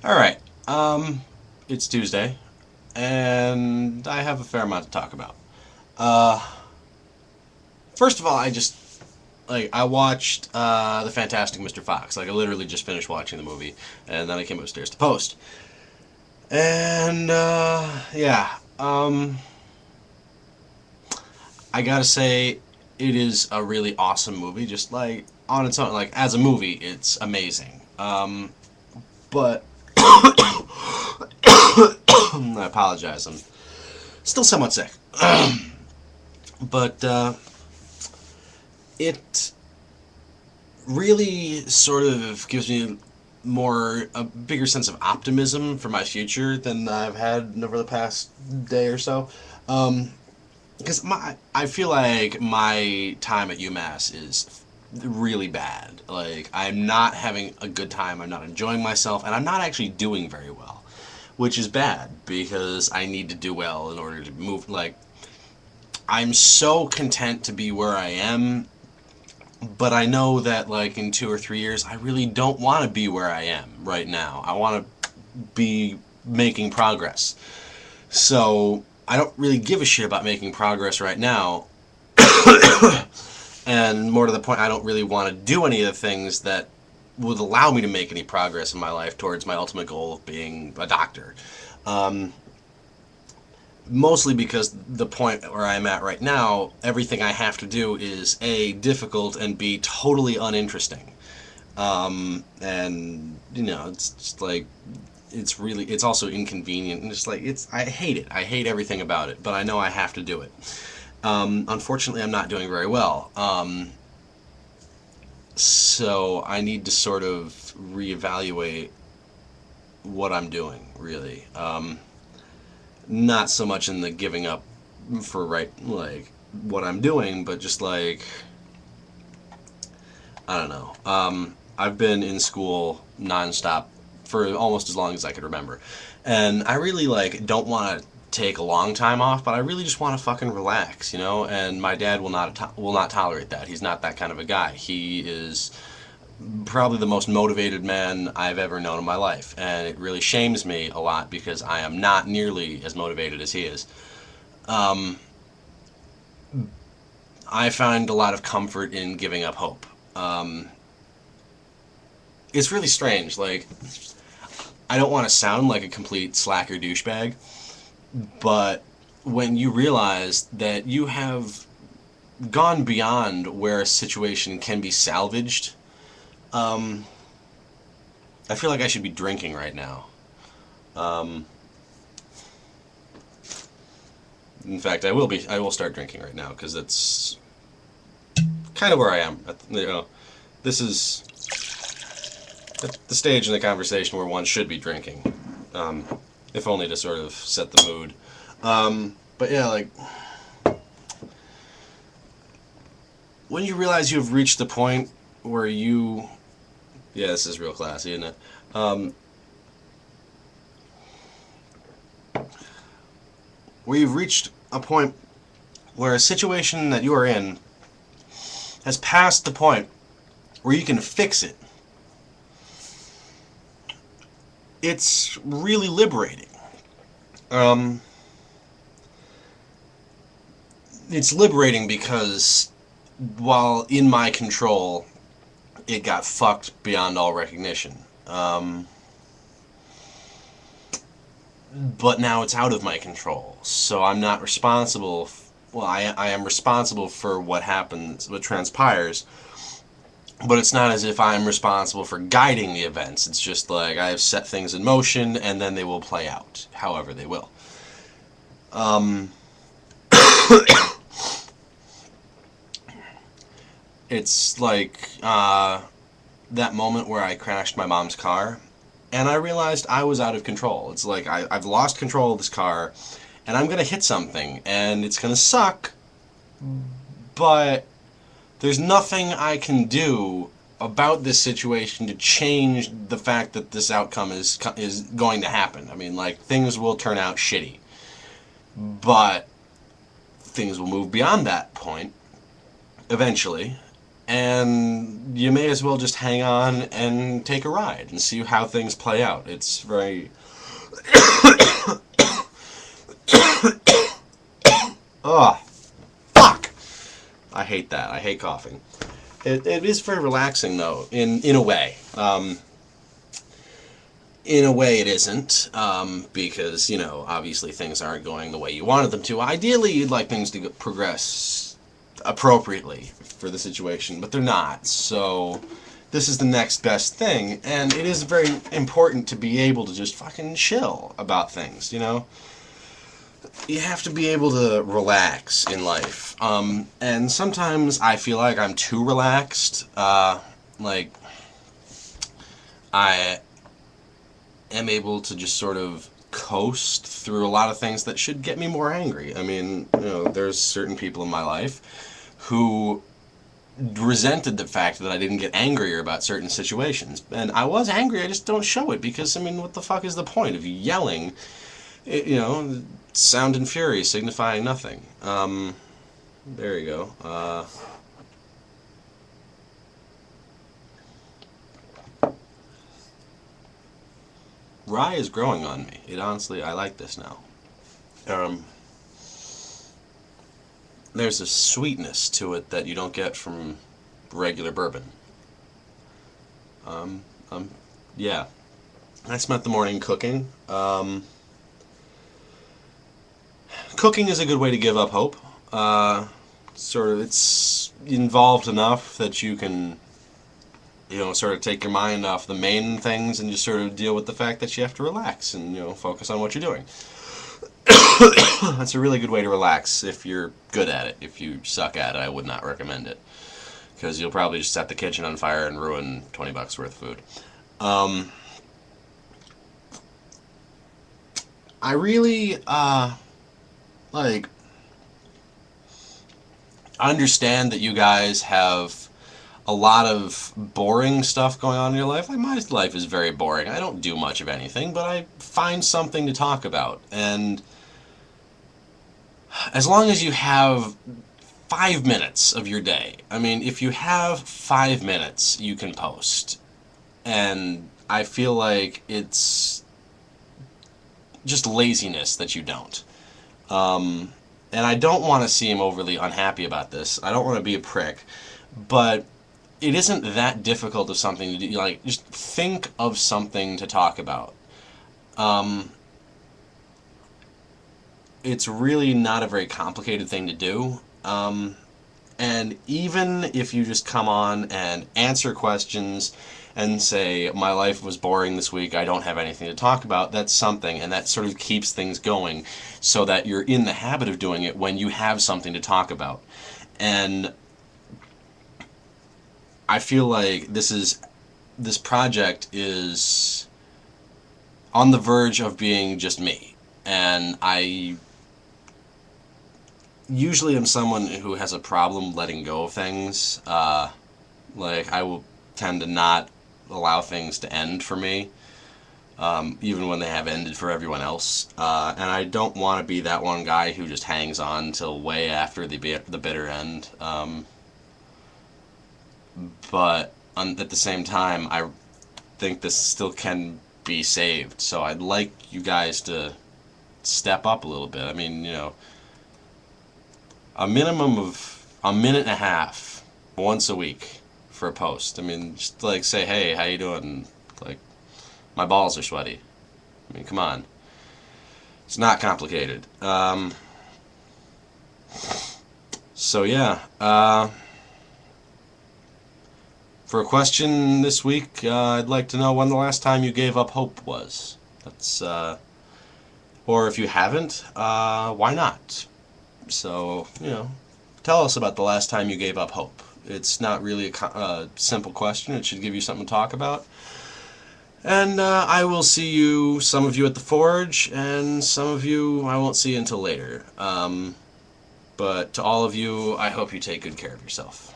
Alright, it's Tuesday, and I have a fair amount to talk about. Uh, First of all, I watched, The Fantastic Mr. Fox. Like, I literally just finished watching the movie, and then I came upstairs to post. And, yeah, I gotta say, it is a really awesome movie, just, like, on its own. Like, as a movie, it's amazing. But I apologize. I'm still somewhat sick. But it really sort of gives me a bigger sense of optimism for my future than I've had over the past day or so. Because I feel like my time at UMass is really bad. Like, I'm not having a good time, I'm not enjoying myself, and I'm not actually doing very well. Which is bad, because I need to do well in order to move. Like, I'm so content to be where I am, but I know that, like, in 2 or 3 years, I really don't want to be where I am right now. I want to be making progress. So, I don't really give a shit about making progress right now. And more to the point, I don't really want to do any of the things that would allow me to make any progress in my life towards my ultimate goal of being a doctor. Um, Mostly because the point where I'm at right now, everything I have to do is A, difficult, and B, totally uninteresting. And, it's just like, it's also inconvenient, and it's like, I hate it. I hate everything about it, but I know I have to do it. Unfortunately, I'm not doing very well. So I need to sort of reevaluate what I'm doing, really. Not so much in the giving up for like what I'm doing, but just like, I don't know. I've been in school nonstop for almost as long as I could remember, and I really like don't want to take a long time off, but I really just want to fucking relax, And my dad will not tolerate that. He's not that kind of a guy. He is probably the most motivated man I've ever known in my life, and it really shames me a lot because I am not nearly as motivated as he is. Um, I find a lot of comfort in giving up hope. Um, it's really strange. Like, I don't want to sound like a complete slacker douchebag, but when you realize that you have gone beyond where a situation can be salvaged, um, I feel like I should be drinking right now. Um, in fact, I will start drinking right now because that's kind of where I am. This is at the stage in the conversation where one should be drinking, um, if only to sort of set the mood. But yeah, like, when you realize you have reached the point where yeah, this is real classy, isn't it? Where you've reached a point where a situation that you are in has passed the point where you can fix it. It's really liberating. Um, it's liberating because while in my control, it got fucked beyond all recognition. But now it's out of my control, so I'm not responsible. Well, I am responsible for what happens, what transpires, but it's not as if I'm responsible for guiding the events. It's just like I have set things in motion, and then they will play out, however they will. Um, it's like that moment where I crashed my mom's car, and I realized I was out of control. It's like I've lost control of this car, and I'm gonna hit something, and it's gonna suck, but there's nothing I can do about this situation to change the fact that this outcome is going to happen. I mean, like, things will turn out shitty, but things will move beyond that point eventually, and you may as well just hang on and take a ride and see how things play out. It's very... Ugh. Fuck! I hate that. I hate coughing. It is very relaxing, though, in a way. In a way it isn't, because, you know, obviously things aren't going the way you wanted them to. Ideally, you'd like things to progress appropriately for the situation, but they're not. So this is the next best thing, and it is very important to be able to just fucking chill about things, you know? You have to be able to relax in life. And sometimes I feel like I'm too relaxed. Like, I am able to just sort of coast through a lot of things that should get me more angry. I mean, you know, there's certain people in my life who resented the fact that I didn't get angrier about certain situations. And I was angry, I just don't show it, because, I mean, what the fuck is the point of yelling? You know, sound and fury signifying nothing. There you go. Rye is growing on me. It honestly, I like this now. There's a sweetness to it that you don't get from regular bourbon. Um, yeah. I spent the morning cooking. Cooking is a good way to give up hope. Sort of, it's involved enough that you can, you know, sort of take your mind off the main things and just sort of deal with the fact that you have to relax and, you know, focus on what you're doing. That's a really good way to relax if you're good at it. If you suck at it, I would not recommend it, because you'll probably just set the kitchen on fire and ruin $20 worth of food. I really, like, understand that you guys have a lot of boring stuff going on in your life. Like, my life is very boring. I don't do much of anything, but I find something to talk about. And as long as you have 5 minutes of your day, I mean, if you have 5 minutes, you can post. And I feel like it's just laziness that you don't. And I don't want to seem overly unhappy about this. I don't want to be a prick, but it isn't that difficult of something to do. Like, just think of something to talk about. It's really not a very complicated thing to do. And even if you just come on and answer questions and say, my life was boring this week, I don't have anything to talk about, that's something, and that sort of keeps things going so that you're in the habit of doing it when you have something to talk about. And I feel like this project is on the verge of being just me. And I usually am someone who has a problem letting go of things. Like, I will tend to not allow things to end for me, even when they have ended for everyone else. And I don't want to be that one guy who just hangs on till way after the bitter end. But at the same time, I think this still can be saved. So I'd like you guys to step up a little bit. I mean, you know, a minimum of a minute and a half once a week for a post. I mean, just like say, hey, how you doing? Like, my balls are sweaty. I mean, come on. It's not complicated. So yeah, for a question this week, I'd like to know when the last time you gave up hope was. That's, or if you haven't, why not? So, you know, tell us about the last time you gave up hope. It's not really a simple question. It should give you something to talk about. And I will see you, some of you at the Forge, and some of you I won't see until later. But to all of you, I hope you take good care of yourself.